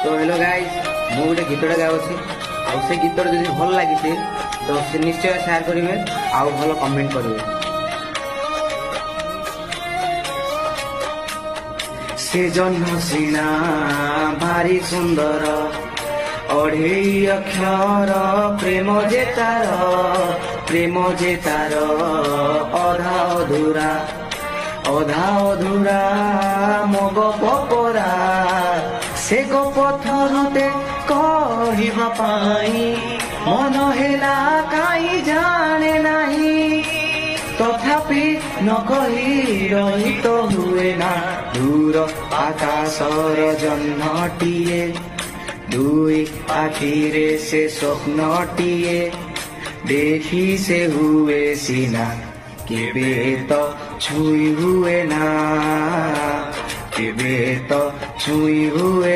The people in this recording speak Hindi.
तो हेलो गाइस मु गोटे गीतटा गाउछि आ से गीतटा जदि भल लागिते तो से निश्चय शेयर करिवे आ भल कमेंट करिवे। से जन्म सीना भारी सुंदर अढ़ेई अक्षर प्रेम जे तार अधा अधूरा मग पपरा से पथरते कहवा पाई मन हेला काई जाने नहीं तथापि न कही रही तो हुए ना दूर आकाशर जह्नटीए दुई आखिरे से स्वप्नटीए देखी से हुए सीना केबे तो छुई हुए ना केबे तो छुई हुए।